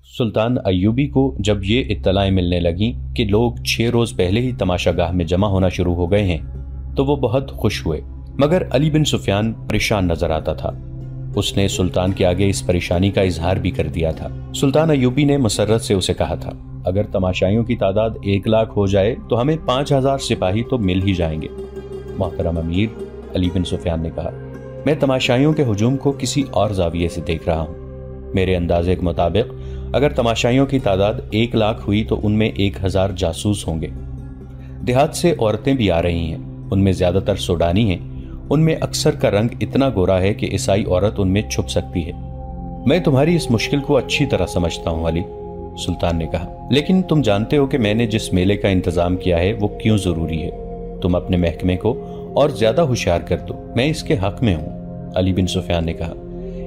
सुल्तान Ayyubi को जब ये इत्तलाएं मिलने लगीं कि लोग 6 रोज पहले ही तमाशागाह में जमा होना शुरू हो गए हैं तो वो बहुत खुश हुए, मगर अली बिन सुफियान परेशान नजर आता था। उसने सुल्तान के आगे इस परेशानी का इजहार भी कर दिया था। सुल्तान अय्यूबी ने मसर्रत से उसे कहा था, अगर तमाशाइयों की तादाद 1 लाख हो जाए तो हमें 5000 सिपाही तो मिल ही जाएंगे। मोहतरम अमीर, अली बिन सुफियान ने कहा, मैं तमाशाइयों के हुजूम को किसी और जाविये से देख रहा हूँ। मेरे अंदाजे के मुताबिक अगर तमाशाइयों की तादाद 1 लाख हुई तो उनमें 1000 जासूस होंगे। देहात से औरतें भी आ रही हैं, उनमें ज्यादातर सूडानी हैं। उनमें अक्सर का रंग इतना गोरा है कि ईसाई औरत उनमें छुप सकती है। मैं तुम्हारी इस मुश्किल को अच्छी तरह समझता हूँ अली, सुल्तान ने कहा, लेकिन तुम जानते हो कि मैंने जिस मेले का इंतजाम किया है वो क्यों जरूरी है। तुम अपने महकमे को और ज्यादा होशियार कर दो, मैं इसके हक में हूँ। अली बिन सुफियान ने कहा,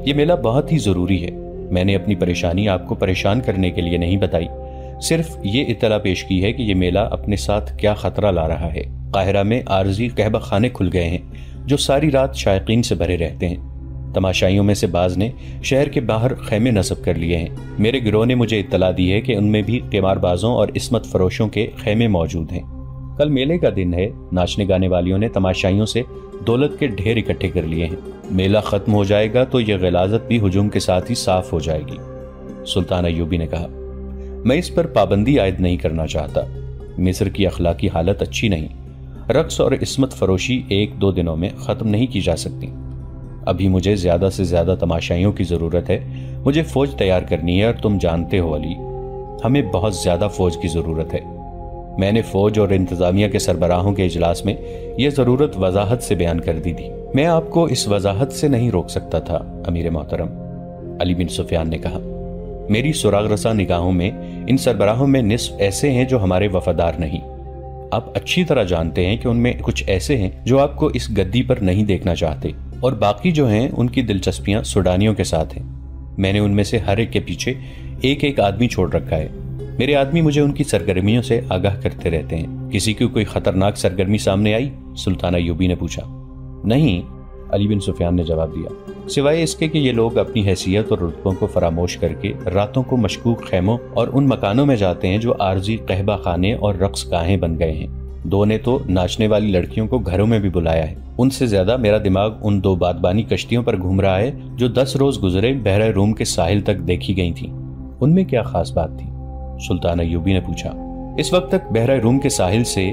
यह मेला बहुत ही जरूरी है। मैंने अपनी परेशानी आपको परेशान करने के लिए नहीं बताई, सिर्फ ये इत्तला पेश की है कि यह मेला अपने साथ क्या खतरा ला रहा है। काहिरा में आरजी कहबा खाने खुल गए हैं जो सारी रात शायकीन से भरे रहते हैं। तमाशाइयों में से बाज ने शहर के बाहर खैमे नस्ब कर लिए हैं। मेरे गिरोह ने मुझे इत्तला दी है कि उनमें भी क़िमारबाजों और इस्मत फरोशों के खैमे मौजूद हैं। कल मेले का दिन है। नाचने गाने वालियों ने तमाशाइयों से दौलत के ढेर इकट्ठे कर लिए हैं। मेला खत्म हो जाएगा तो यह गिलाजत भी हुजूम के साथ ही साफ हो जाएगी। सुल्तान अय्यूबी ने कहा, मैं इस पर पाबंदी आयद नहीं करना चाहता। मिस्र की अखलाकी हालत अच्छी नहीं। रक्स और इस्मत फरोशी 1-2 दिनों में खत्म नहीं की जा सकती। अभी मुझे ज्यादा से ज्यादा तमाशाइयों की जरूरत है। मुझे फौज तैयार करनी है और तुम जानते हो अली, हमें बहुत ज्यादा फौज की जरूरत है। मैंने फौज और इंतजामिया के सरबराहों के इजलास में यह जरूरत वजाहत से बयान कर दी थी। मैं आपको इस वजाहत से नहीं रोक सकता था अमीर मोहतरम, अली बिन सुफियान ने कहा। मेरी सुराग रसा निगाहों में इन सरबराहों में निस्फ ऐसे हैं जो हमारे वफादार नहीं। आप अच्छी तरह जानते हैं कि उनमें कुछ ऐसे हैं जो आपको इस गद्दी पर नहीं देखना चाहते, और बाकी जो हैं उनकी दिलचस्पियां सूडानियों के साथ हैं। मैंने उनमें से हर एक के पीछे एक एक आदमी छोड़ रखा है। मेरे आदमी मुझे उनकी सरगर्मियों से आगाह करते रहते हैं। किसी की कोई खतरनाक सरगर्मी सामने आई? सुल्तान अय्यूबी ने पूछा। नहीं, अली बिन सुफियान ने जवाब दिया, सिवाय इसके कि ये लोग अपनी हैसियत और रुतबों को फरामोश करके रातों को मशकूक खैमों और उन मकानों में जाते हैं जो आरजी कहबा खाने और रक्स गाहें बन गए हैं। 2 ने तो नाचने वाली लड़कियों को घरों में भी बुलाया है। उनसे ज्यादा मेरा दिमाग उन 2 बादबानी कश्तियों पर घूम रहा है जो 10 रोज गुजरे बहरा रूम के साहिल तक देखी गई थी। उनमें क्या खास बात थी? सुल्तान अय्यूबी ने पूछा। इस वक्त तक बहरा रूम के साहिल से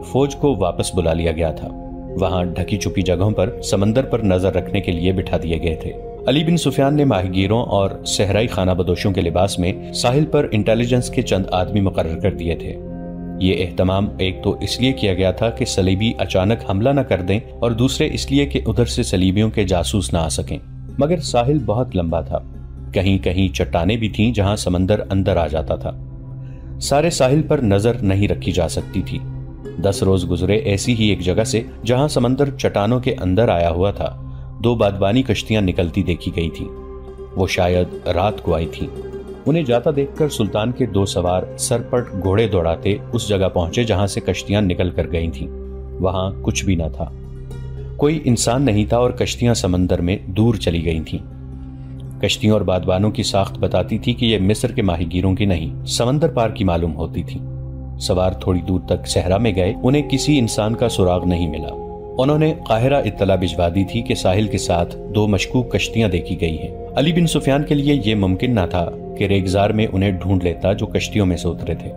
फौज को वापस बुला लिया गया था। वहां ढकी छुपी जगहों पर समंदर पर नजर रखने के लिए बिठा दिए गए थे। अली बिन सुफियान ने माहिगीरों और सहराई खाना बदोशों के लिबास में साहिल पर इंटेलिजेंस के चंद आदमी मुकर्रर कर दिए थे। ये एहतमाम एक तो इसलिए किया गया था कि सलीबी अचानक हमला न कर दें, और दूसरे इसलिए कि उधर से सलीबियों के जासूस न आ सकें। मगर साहिल बहुत लंबा था। कहीं कहीं चट्टानें भी थीं जहां समंदर अंदर आ जाता था। सारे साहिल पर नजर नहीं रखी जा सकती थी। 10 रोज गुजरे ऐसी ही एक जगह से जहां समंदर चट्टानों के अंदर आया हुआ था। 2 बादबानी कश्तियां निकलती देखी गई थी। वो शायद रात को आई थी। उन्हें जाता देखकर सुल्तान के 2 सवार सरपट घोड़े दौड़ाते उस जगह पहुंचे जहां से कश्तियां निकल कर गई थीं। वहां कुछ भी न था, कोई इंसान नहीं था, और कश्तियां समंदर में दूर चली गई थीं। कश्तियों और बादबानों की साख्त बताती थी कि यह मिस्र के माहिगीरों की नहीं, समंदर पार की मालूम होती थी। सवार थोड़ी दूर तक सहरा में गए, उन्हें किसी इंसान का सुराग नहीं मिला। उन्होंने काहिरा इत्तला भिजवा दी थी कि साहिल के साथ 2 मशकूक कश्तियां देखी गई हैं। अली बिन सुफियान के लिए यह मुमकिन न था कि रेगजार में उन्हें ढूंढ लेता जो कश्तियों में से उतरे थे।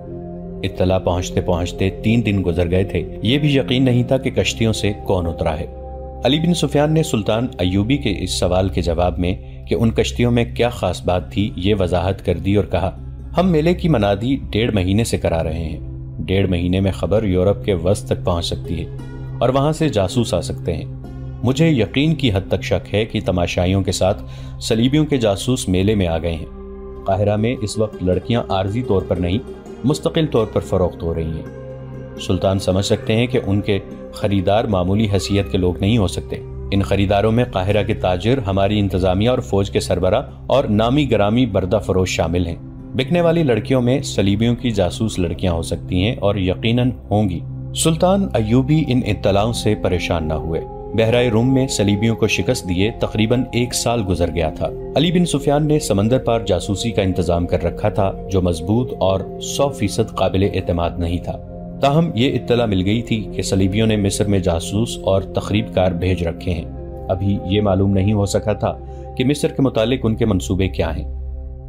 इत्तला पहुंचते पहुंचते 3 दिन गुजर गए थे। यह भी यकीन नहीं था कि कश्तियों से कौन उतरा है। अली बिन सुफियान ने सुल्तान अय्यूबी के इस सवाल के जवाब में कि उन कश्तियों में क्या खास बात थी, ये वजाहत कर दी और कहा, हम मेले की मनादी 1.5 महीने से करा रहे हैं। 1.5 महीने में खबर यूरोप के वस्त तक पहुंच सकती है और वहां से जासूस आ सकते हैं। मुझे यकीन की हद तक शक है कि तमाशाइयों के साथ सलीबियों के जासूस मेले में आ गए हैं। काहिरा में इस वक्त लड़कियां आर्जी तौर पर नहीं, मुस्तकिल तौर पर फरोख्त हो रही हैं। सुल्तान समझ सकते हैं कि उनके खरीदार मामूली हैसियत के लोग नहीं हो सकते। इन खरीदारों में काहिरा के ताजिर, हमारी इंतजामिया और फौज के सरबरा और नामी गरामी बर्दा फरोश शामिल हैं। बिकने वाली लड़कियों में सलीबियों की जासूस लड़कियां हो सकती हैं और यकीनन होंगी। सुल्तान अय्यूबी इन इत्तलाओं से परेशान न हुए। बहराए रूम में सलीबियों को शिकस्त दिए तकरीबन 1 साल गुजर गया था। अली बिन सुफियान ने समंदर पार जासूसी का इंतजाम कर रखा था, जो मजबूत और 100% काबिल एतमाद नहीं था। ताहम ये इत्तला मिल गई थी कि सलीबियों ने मिस्र में जासूस और तखरीबकार भेज रखे हैं। अभी ये मालूम नहीं हो सका था कि मिस्र के मुतालिक उनके मंसूबे क्या हैं।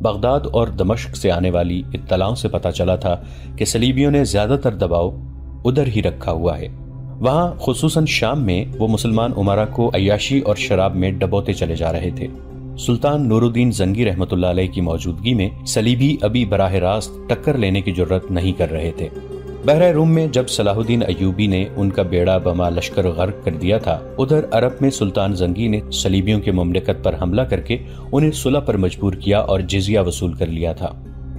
बगदाद और दमश्क से आने वाली इत्तलाओं से पता चला था कि सलीबियों ने ज्यादातर दबाव उधर ही रखा हुआ है। वहां खुसूसन शाम में वो मुसलमान उमरा को अय्याशी और शराब में डबोते चले जा रहे थे। सुल्तान नूरुद्दीन जंगी रहमतुल्लाह अलैह की मौजूदगी में सलीबी अभी बराह रास्त टक्कर लेने की जुर्रत नहीं कर रहे थे। बहराए रूम में जब सलाहुद्दीन अय्यूबी ने उनका बेड़ा बमा लश्कर गर्क कर दिया था, उधर अरब में सुल्तान जंगी ने सलीबियों के मुमलिकत पर हमला करके उन्हें सुलह पर मजबूर किया और जिजिया वसूल कर लिया था।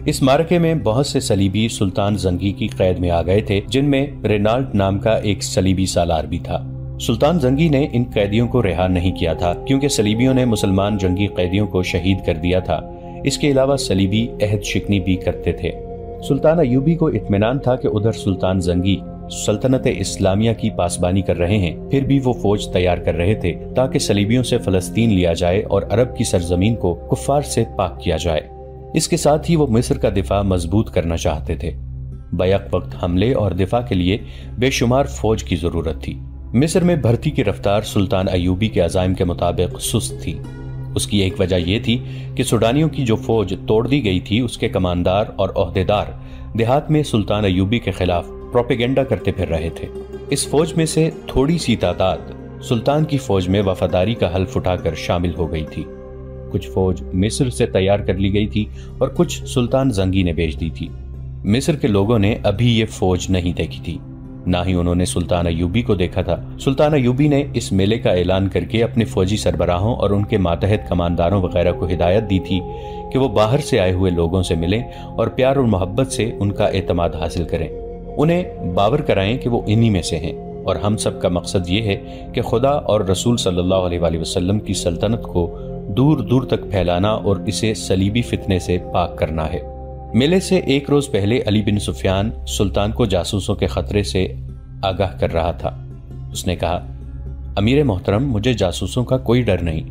इस मारके में बहुत से सलीबी सुल्तान जंगी की कैद में आ गए थे, जिनमें रेनाल्ड नाम का एक सलीबी सालार भी था। सुल्तान जंगी ने इन कैदियों को रिहा नहीं किया था, क्योंकि सलीबियों ने मुसलमान जंगी कैदियों को शहीद कर दिया था। इसके अलावा सलीबी अहद शिकनी भी करते थे। सुल्तान अय्यूबी को इत्मीनान था कि उधर सुल्तान जंगी सल्तनत इस्लामिया की पासबानी कर रहे हैं, फिर भी वो फौज तैयार कर रहे थे ताकि सलीबियों से फलस्तीन लिया जाए और अरब की सरजमीन को कुफ्फार से पाक किया जाए। इसके साथ ही वो मिस्र का दिफा मजबूत करना चाहते थे। बैक वक्त हमले और दिफा के लिए बेशुमार फौज की जरूरत थी। मिस्र में भर्ती की रफ्तार सुल्तान अय्यूबी के अज़ाइम के मुताबिक सुस्त थी। उसकी एक वजह यह थी कि सूडानियों की जो फौज तोड़ दी गई थी, उसके कमांडर और ओहदेदार देहात में सुल्तान अय्यूबी के खिलाफ प्रोपेगेंडा करते फिर रहे थे। इस फौज में से थोड़ी सी तादाद सुल्तान की फौज में वफादारी का हल्फ उठाकर शामिल हो गई थी। कुछ फौज मिस्र से तैयार कर ली गई थी और कुछ सुल्तान जंगी ने भेज दी थी। मिस्र के लोगों ने अभी ये फौज नहीं देखी थी, ना ही उन्होंने सुल्तान अय्यूबी को देखा था। सुल्तान अय्यूबी ने इस मेले का ऐलान करके अपने फौजी सरबराहों और उनके मातहत कमांडरों वगैरह को हिदायत दी थी कि वो बाहर से आए हुए लोगों से मिलें और प्यार और मोहब्बत से उनका एतमाद हासिल करें। उन्हें बावर कराएं कि वो इन्हीं में से हैं और हम सब का मकसद ये है कि खुदा और रसूल सल्लल्लाहु अलैहि वसल्लम की सल्तनत को दूर दूर तक फैलाना और इसे सलीबी फितने से पाक करना है। मेले से एक रोज पहले अली बिन सुफियान सुल्तान को जासूसों के खतरे से आगाह कर रहा था। उसने कहा, अमीर मोहतरम, मुझे जासूसों का कोई डर नहीं।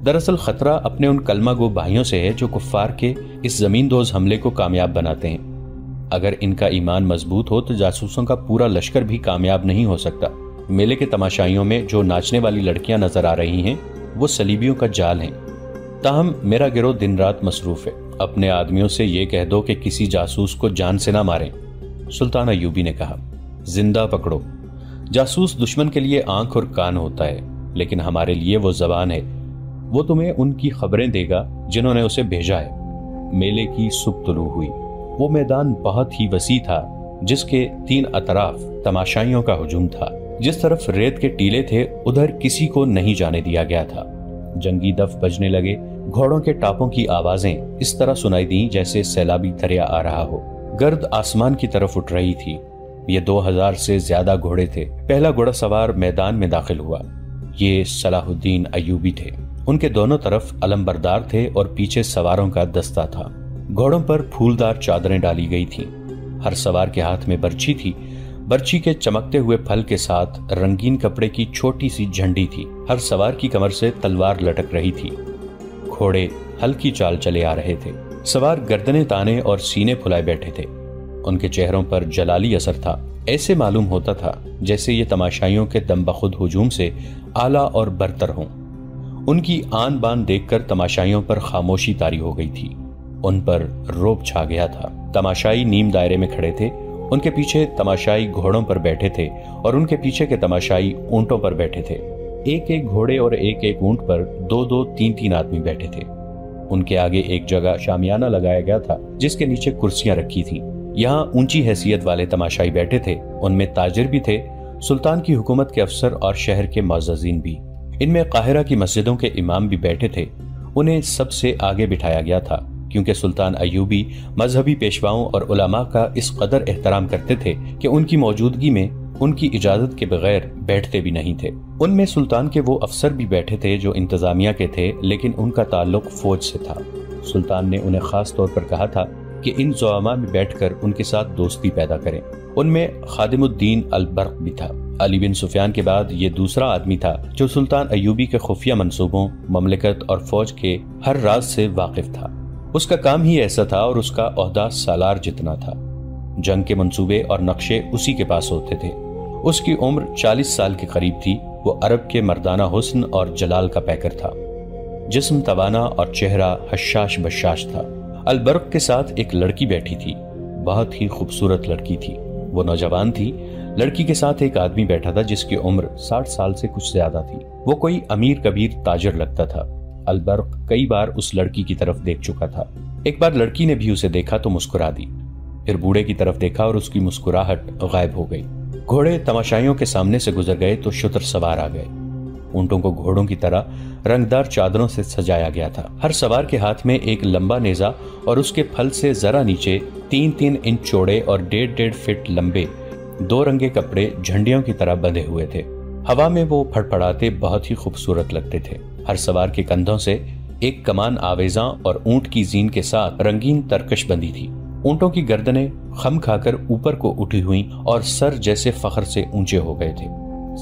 दरअसल खतरा अपने उन कलमा गो भाइयों से है जो कुफ्फार के इस जमींदोज हमले को कामयाब बनाते हैं। अगर इनका ईमान मजबूत हो तो जासूसों का पूरा लश्कर भी कामयाब नहीं हो सकता। मेले के तमाशाइयों में जो नाचने वाली लड़कियां नजर आ रही हैं, वो सलीबियों का जाल हैं। ताहम मेरा गिरोह दिन रात मसरूफ है। अपने आदमियों से ये कह दो कि किसी जासूस को जान से ना मारें। सुल्तान अय्यूबी ने कहा, जिंदा पकड़ो। जासूस दुश्मन के लिए आंख और कान होता है, लेकिन हमारे लिए वो जबान है। वो तुम्हें उनकी खबरें देगा जिन्होंने उसे भेजा है। मेले की सुबह तुलू हुई। वो मैदान बहुत ही वसी था, जिसके 3 अतराफ तमाशाइयों का हुजूम था। जिस तरफ रेत के टीले थे, उधर किसी को नहीं जाने दिया गया था। जंगी दफ बजने लगे। घोड़ों के टापों की आवाजें इस तरह सुनाई दी जैसे सैलाबी दरिया आ रहा हो। गर्द आसमान की तरफ उठ रही थी। ये 2000 से ज्यादा घोड़े थे। पहला घोड़ा सवार मैदान में दाखिल हुआ। ये सलाहुद्दीन अय्यूबी थे। उनके दोनों तरफ अलमबरदार थे और पीछे सवारों का दस्ता था। घोड़ों पर फूलदार चादरें डाली गई थीं। हर सवार के हाथ में बर्छी थी। बर्छी के चमकते हुए फल के साथ रंगीन कपड़े की छोटी सी झंडी थी। हर सवार की कमर से तलवार लटक रही थी। घोड़े हल्की चाल चले आ रहे थे। सवार गर्दने ताने और सीने फुलाए बैठे थे। उनके चेहरों पर जलाली असर था। ऐसे मालूम होता था जैसे ये तमाशाइयों के दम बखुद हुजूम से आला और बरतर हों। उनकी आन बान देखकर तमाशाइयों पर खामोशी तारी हो गई थी। उन पर रोब छा गया था। तमाशाई नीम दायरे में खड़े थे। उनके पीछे तमाशाई घोड़ों पर बैठे थे और उनके पीछे के तमाशाई ऊंटों पर बैठे थे। एक एक घोड़े और एक एक ऊंट पर 2-2, 3-3 आदमी बैठे थे। उनके आगे एक जगह शामियाना लगाया गया था, जिसके नीचे कुर्सियां रखी थीं। यहाँ ऊंची हैसियत वाले तमाशाई बैठे थे। उनमें ताजिर भी थे, सुल्तान की हुकूमत के अफसर और शहर के मुअज़्ज़िज़ीन भी। इनमें काहिरा की मस्जिदों के इमाम भी बैठे थे। उन्हें सबसे आगे बिठाया गया था, क्योंकि सुल्तान अय्यूबी मजहबी पेशवाओं और उलमा का इस कदर एहतराम करते थे कि उनकी मौजूदगी में उनकी इजाजत के बगैर बैठते भी नहीं थे। उनमें सुल्तान के वो अफसर भी बैठे थे जो इंतजामिया के थे, लेकिन उनका ताल्लुक फौज से था। सुल्तान ने उन्हें खास तौर पर कहा था कि इन ज़ुआमा में बैठकर उनके साथ दोस्ती पैदा करें। उनमें खादिमुद्दीन अल बर्क भी था। علی بن سفیان کے بعد یہ دوسرا آدمی تھا جو سلطان ایوبی کے خفیہ منصوبوں، مملکت اور فوج کے ہر راز سے واقف تھا۔ اس کا کام ہی ایسا تھا اور اس کا عہدہ سالار جتنا تھا۔ جنگ کے منصوبے اور نقشے اسی کے پاس ہوتے تھے۔ اس کی عمر 40 سال کے قریب تھی۔ وہ عرب کے مردانہ حسن اور جلال کا پیکر تھا۔ جسم توانا اور چہرہ حشاش بشاش تھا۔ البرق کے ساتھ ایک لڑکی بیٹھی تھی، بہت ہی خوبصورت لڑکی تھی۔ وہ نوجوان تھی۔ لڑکی کے ساتھ ایک آدمی بیٹھا تھا جس کی عمر 60 سال سے کچھ زیادہ تھی۔ وہ کوئی امیر کبیر تاجر لگتا تھا۔ البرق کئی بار اس لڑکی کی طرف دیکھ چکا تھا۔ ایک بار لڑکی نے بھی اسے دیکھا تو مسکرا دی، پھر بوڑھے کی طرف دیکھا اور اس کی مسکراہٹ غائب ہو گئی۔ گھوڑے تماشائیوں کے سامنے سے گزر گئے تو شتر سوار آ گئے۔ اونٹوں کو گھوڑوں کی طرح رنگدار چادروں سے سجایا گیا تھا۔ ہر سوار کے ہاتھ میں ایک لمبا نیزہ اور اس کے پھل سے ذرا نیچے 3-3 انچ چوڑے اور 1.5 فٹ لمبے 2 رنگے کپڑے جھنڈیوں کی طرح بندھے ہوئے تھے۔ ہوا میں وہ پھڑپڑاتے بہت ہی خوبصورت لگتے تھے۔ ہر سوار کے کندھوں سے ایک کمان آویزاں اور اونٹ کی زین کے ساتھ رنگین ترکش بندھی تھی۔ اونٹوں کی گردنیں خم کھا کر اوپر کو اٹھی ہوئیں اور سر جیسے فخر سے اونچے ہو گئے تھے۔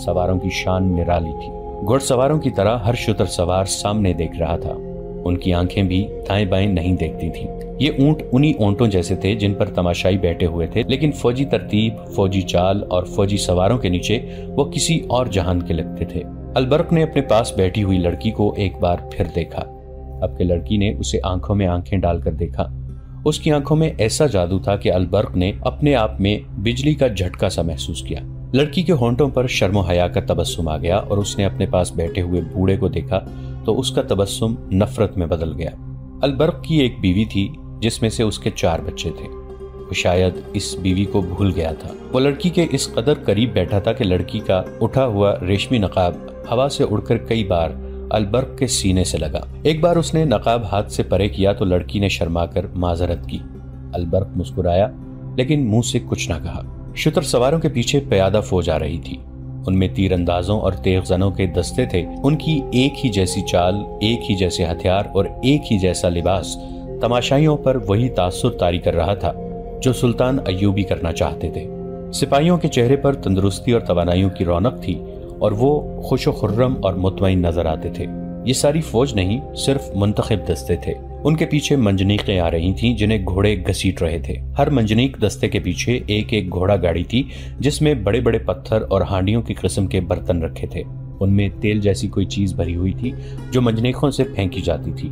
سواروں کی شان نرالی تھی۔ گھوڑ سواروں کی طرح ہر شتر سوار سامنے دیکھ رہا تھا۔ ان کی آنکھیں بھی دائیں بائیں نہیں دیکھتی تھیں۔ یہ اونٹ انہی اونٹوں جیسے تھے جن پر تماشائی بیٹھے ہوئے تھے، لیکن فوجی ترتیب، فوجی چال اور فوجی سواروں کے نیچے وہ کسی اور جہان کے لگتے تھے۔ البرق نے اپنے پاس بیٹھی ہوئی لڑکی کو ایک بار پھر دیکھا۔ اب کہ لڑکی نے اسے آنکھوں میں آنکھیں ڈال کر دیکھا، اس کی آنکھوں میں ایسا جادو تھا کہ البرق نے اپنے آپ میں بجلی کا جھٹکا سا محسوس کیا۔ لڑکی کے ہونٹوں پر شرم و حیا کا تبسم آ گیا اور اس نے اپنے پاس بیٹھے ہوئے بوڑھے کو دیکھا تو اس کا تبسم نفرت میں بدل گیا۔ البرق کی ایک بیوی تھی جس میں سے اس کے 4 بچے تھے۔ وہ شاید اس بیوی کو بھول گیا تھا۔ وہ لڑکی کے اس قدر قریب بیٹھا تھا کہ لڑکی کا اٹھا ہوا ریشمی نقاب ہوا سے اڑ کر کئی بار البرق کے سینے سے لگا۔ ایک بار اس نے نقاب ہاتھ سے پرے کیا تو لڑکی نے شرما کر معذرت کی۔ البرق مسکرایا لیکن منہ سے کچھ نہ کہا۔ شتر سواروں کے پیچھے پیادہ فوج آ رہی تھی۔ ان میں تیر اندازوں اور تیغ زنوں کے دستے تھے۔ ان کی ایک ہی جیسی چال، ایک ہی جیسے ہتھیار اور ایک ہی جیسا لباس تماشائیوں پر وہی تاثر طاری کر رہا تھا جو سلطان ایوبی کرنا چاہتے تھے۔ سپاہیوں کے چہرے پر تندرستی اور توانائیوں کی رونق تھی اور وہ خوش و خرم اور مطمئن نظر آتے تھے۔ یہ ساری فوج نہیں، صرف منتخب دستے تھے۔ ان کے پیچھے منجنیقیں آ رہی تھیں جنہیں گھوڑے گھسیٹ رہے تھے۔ ہر منجنیق دستے کے پیچھے ایک ایک گھوڑا گاڑی تھی جس میں بڑے بڑے پتھر اور ہانڈیوں کی قسم کے برتن رکھے تھے۔ ان میں تیل جیسی کوئی چیز بھری ہوئی تھی جو منجنیقوں سے پھینکی جاتی تھی۔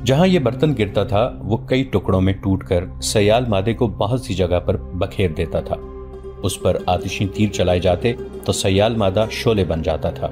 جہاں یہ برتن گرتا تھا وہ کئی ٹکڑوں میں ٹوٹ کر سیال مادے کو بہت سی جگہ پر بکھیر دیتا تھا۔ اس پر آتشی تیر چلائے جاتے تو سیال مادہ شعلے بن جاتا تھا۔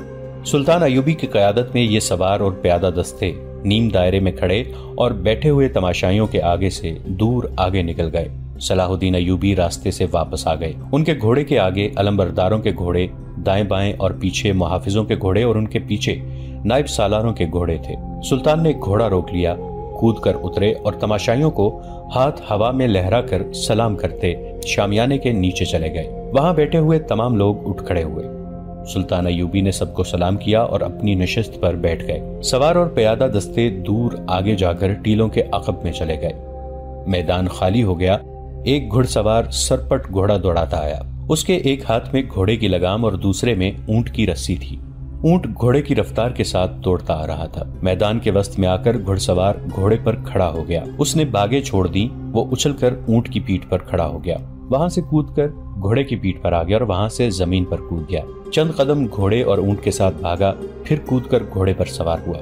سلطان ایوبی کی قیادت میں یہ سوار اور پیادہ دستے نیم دائرے میں کھڑے اور بیٹھے ہوئے تماشائیوں کے آگے سے دور آگے نکل گئے۔ صلاح الدین ایوبی راستے سے واپس آ گئے۔ ان کے گھوڑے کے آگے علمبرداروں کے گھوڑے دائیں بائیں اور پیچھے محافظوں کے گھوڑے اور ان کے پیچھے نائب سالاروں کے گھوڑے تھے۔ سلطان نے گھوڑا روک لیا، کود کر اترے اور تماشائیوں کو ہاتھ ہوا میں لہرا کر سلام کرتے شامیانے کے نیچے چلے گئے۔ وہاں بیٹھے ہوئے تمام لوگ اٹھ کھڑے ہوئے۔ سلطان ایوبی نے سب کو سلام کیا اور اپنی نشست پر بیٹھ گئے۔ سوار اور پیادہ دستے دور آگے جا کر ٹیلوں کے عقب میں چلے گئے۔ میدان خالی ہو گیا۔ ایک گھڑ سوار سرپٹ گھوڑا دوڑاتا آیا۔ اس کے ایک ہاتھ میں گھوڑے کی لگام اور دوسرے میں اونٹ کی رسی تھی۔ اونٹ گھوڑے کی رفتار کے ساتھ دوڑتا آ رہا تھا۔ میدان کے وسط میں آ کر گھڑ سوار گھوڑے پر کھڑا ہو گیا۔ اس نے باگیں چھوڑ دیں، وہ اچھل کر اونٹ کی پیٹھ پر کھڑا ہو گیا، وہاں سے کود کر گھوڑے کی پیٹھ پر آ گیا اور وہاں سے زمین پر کود گیا۔ چند قدم گھوڑے اور اونٹ کے ساتھ بھاگا، پھر کود کر گھوڑے پر سوار ہوا۔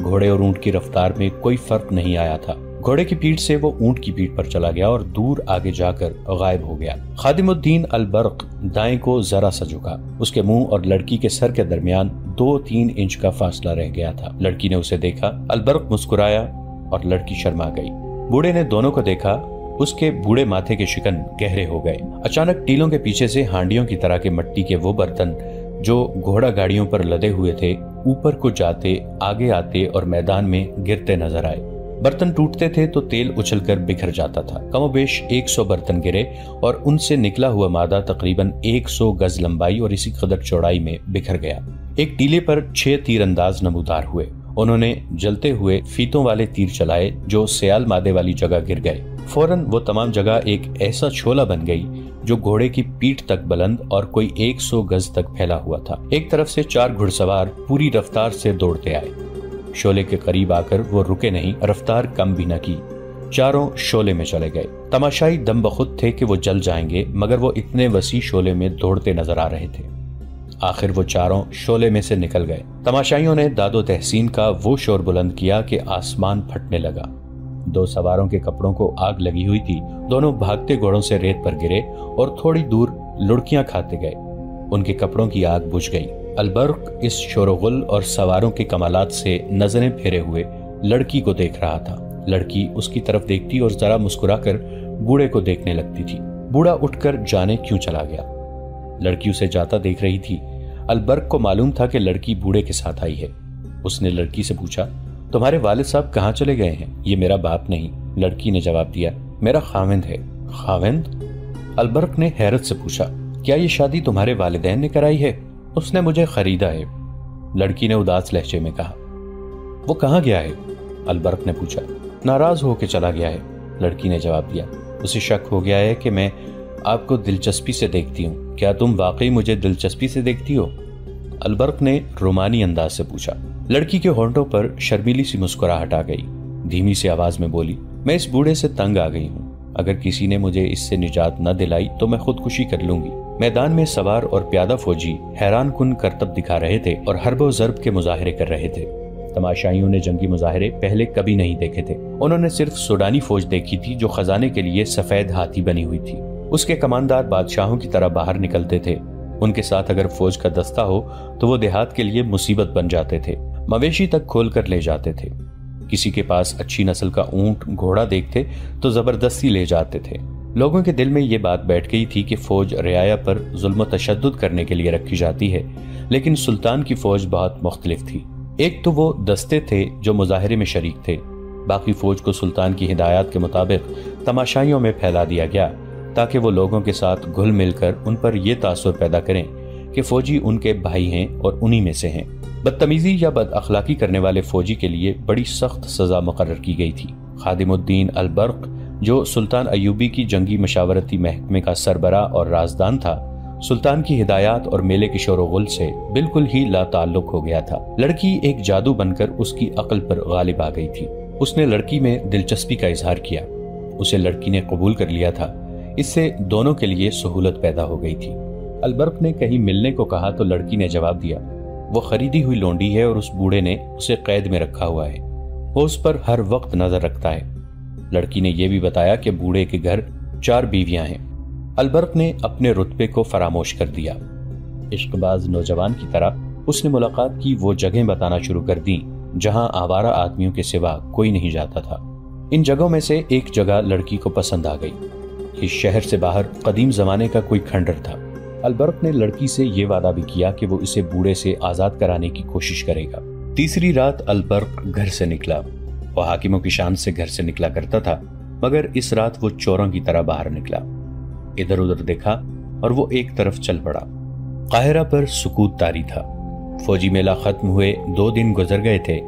گھوڑے اور اونٹ کی رفتار میں کوئی فرق نہیں آیا تھا۔ گھوڑے کی پیٹھ سے وہ اونٹ کی پیٹھ پر چلا گیا اور دور آگے جا کر غائب ہو گیا۔ خادم الدین البرق دائیں کو ذرا سا جھکا۔ اس کے منہ اور لڑکی کے سر کے درمیان 2-3 انچ کا فاصلہ رہ گیا تھا۔ لڑکی نے اسے دیکھا، البرق مسکرایا اور لڑکی شرما گئی۔ بوڑھے نے دونوں کو دیکھا، اس کے بوڑھے ماتھے کے شکن گہرے ہو گئے۔ اچانک ٹیلوں کے پیچھے سے ہانڈیوں کی طرح کے مٹی کے وہ برتن جو گھوڑا گاڑیوں پر لدے ہوئے تھے اوپر کو جاتے، آگے آتے اور میدان میں گرتے نظر آئے۔ برتن ٹوٹتے تھے تو تیل اچھل کر بکھر جاتا تھا۔ کم و بیش 100 برتن گرے اور ان سے نکلا ہوا مادہ تقریباً 100 گز لمبائی اور اسی قدر چوڑائی میں بکھر گیا۔ ایک ٹیلے پر 6 تیر انداز نمودار ہوئے۔ उन्होंने जलते हुए फीतों वाले तीर चलाए जो सियाल मादे वाली जगह गिर गए। फौरन वो तमाम जगह एक ऐसा शोला बन गई जो घोड़े की पीठ तक बुलंद और कोई 100 गज तक फैला हुआ था। एक तरफ से 4 घुड़सवार पूरी रफ्तार से दौड़ते आए। शोले के करीब आकर वो रुके नहीं, रफ्तार कम भी न की, चारों शोले में चले गए। तमाशाई दम बखुद थे कि वो जल जाएंगे, मगर वो इतने वसी शोले में दौड़ते नजर आ रहे थे। आखिर वो चारों शोले में से निकल गए। तमाशाइयों ने दादो तहसीन का वो शोर बुलंद किया कि आसमान फटने लगा। 2 सवारों के कपड़ों को आग लगी हुई थी। दोनों भागते घोड़ों से रेत पर गिरे और थोड़ी दूर लुढ़कियां खाते गए। उनके कपड़ों की आग बुझ गई। अलबर्क इस शोरगुल और सवारों के कमालात से नजरें फेरे हुए लड़की को देख रहा था। लड़की उसकी तरफ देखती और जरा मुस्कुराकर बूढ़े को देखने लगती थी। बूढ़ा उठकर जाने क्यों चला गया। लड़की उसे जाता देख रही थी। अलबर्क को मालूम था कि लड़की बूढ़े के साथ आई है। उसने लड़की से पूछा, तुम्हारे वालिद साहब कहाँ चले गए हैं? ये मेरा बाप नहीं, लड़की ने जवाब दिया, मेरा खाविंद है। खाविंद? अलबर्क ने हैरत से पूछा, क्या ये शादी तुम्हारे वालिदैन ने कराई है? उसने मुझे खरीदा है, लड़की ने उदास लहजे में कहा। वो कहाँ गया है? अलबर्क ने पूछा। नाराज होकर चला गया है, लड़की ने जवाब दिया। उसे शक हो गया है कि मैं आपको दिलचस्पी से देखती हूँ। क्या तुम वाकई मुझे दिलचस्पी से देखती हो? अलबर्क ने रोमानी अंदाज से पूछा। लड़की के होंठों पर शर्मीली सी मुस्कुराहट आ गई। धीमी सी आवाज में बोली, मैं इस बूढ़े से तंग आ गई हूँ। अगर किसी ने मुझे इससे निजात न दिलाई तो मैं खुदकुशी कर लूंगी। मैदान में सवार और प्यादा फौजी हैरान कुन करतब दिखा रहे थे और हर्बो ज़र्ब के मुजाहरे कर रहे थे। तमाशाइयों ने जंगी मुजाहरे पहले कभी नहीं देखे थे। उन्होंने सिर्फ सूडानी फौज देखी थी जो खजाने के लिए सफेद हाथी बनी हुई थी। उसके कमानदार बादशाहों की तरह बाहर निकलते थे। उनके साथ अगर फौज का दस्ता हो तो वो देहात के लिए मुसीबत बन जाते थे। मवेशी तक खोल कर ले जाते थे। किसी के पास अच्छी नस्ल का ऊंट घोड़ा देखते तो जबरदस्ती ले जाते थे। लोगों के दिल में ये बात बैठ गई थी कि फौज रियाया पर जुल्म तशद्दुद करने के लिए रखी जाती है, लेकिन सुल्तान की फौज बहुत मुख्तलिफ थी। एक तो वो दस्ते थे जो मुजाहरे में शरीक थे, बाकी फौज को सुल्तान की हिदायत के मुताबिक तमाशाइयों में फैला दिया गया ताकि वो लोगों के साथ घुल मिलकर उन पर यह तासुर पैदा करें कि फौजी उनके भाई हैं और उन्हीं में से हैं। बदतमीजी या बद अखलाकी करने वाले फौजी के लिए बड़ी सख्त सजा मुकर्रर की गई थी। खादिमुद्दीन अलबर्क, जो सुल्तान अयूबी की जंगी मशावरती महकमे का सरबरा और राजदान था, सुल्तान की हिदायत और मेले के शोरगुल से बिल्कुल ही ला ताल्लुक हो गया था। लड़की एक जादू बनकर उसकी अक्ल पर गालिब आ गई थी। उसने लड़की में दिलचस्पी का इजहार किया। उसे लड़की ने कबूल कर लिया था। इससे दोनों के लिए सहूलत पैदा हो गई थी। अलबर्क ने कहीं मिलने को कहा तो लड़की ने जवाब दिया, वो खरीदी हुई लोंडी है और उस बूढ़े ने उसे कैद में रखा हुआ है। वो उस पर हर वक्त नजर रखता है। लड़की ने यह भी बताया कि बूढ़े के घर 4 बीवियां हैं। अलबर्क ने अपने रुतबे को फरामोश कर दिया। इश्कबाज नौजवान की तरह उसने मुलाकात की वो जगह बताना शुरू कर दी जहां आवारा आदमियों के सिवा कोई नहीं जाता था। इन जगहों में से एक जगह लड़की को पसंद आ गई। इस शहर से बाहर कदीम जमाने का कोई खंडर था। अलबर्क ने लड़की से ये वादा भी किया कि वो इसे बूढ़े से आजाद कराने की कोशिश करेगा। तीसरी रात अलबर्क घर से निकला। वो हाकिमों की शान से घर से निकला करता था, मगर इस रात वो चोरों की तरह बाहर निकला। इधर उधर देखा और वो एक तरफ चल पड़ा। काहिरा पर सुकूत तारी था। फौजी मेला खत्म हुए 2 दिन गुजर गए थे।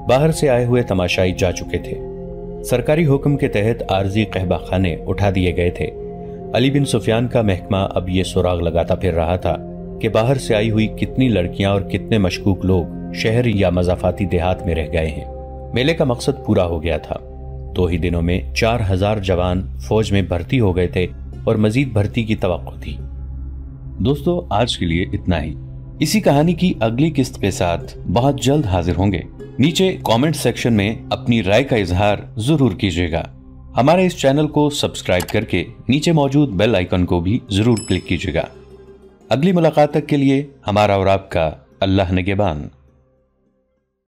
बाहर से आए हुए तमाशाई जा चुके थे। सरकारी हुक्म के तहत आरजी कहबा खाने उठा दिए गए थे। अली बिन सुफियान का महकमा अब ये सुराग लगाता फिर रहा था कि बाहर से आई हुई कितनी लड़कियां और कितने मशकूक लोग शहर या मजाफाती देहात में रह गए हैं। मेले का मकसद पूरा हो गया था। 2 ही दिनों में 4000 जवान फौज में भर्ती हो गए थे और मजीद भर्ती की तवक्को थी। दोस्तों, आज के लिए इतना ही। इसी कहानी की अगली किस्त के साथ बहुत जल्द हाजिर होंगे। नीचे कमेंट सेक्शन में अपनी राय का इजहार जरूर कीजिएगा। हमारे इस चैनल को सब्सक्राइब करके नीचे मौजूद बेल आइकन को भी जरूर क्लिक कीजिएगा। अगली मुलाकात तक के लिए हमारा और आपका अल्लाह निगहबान।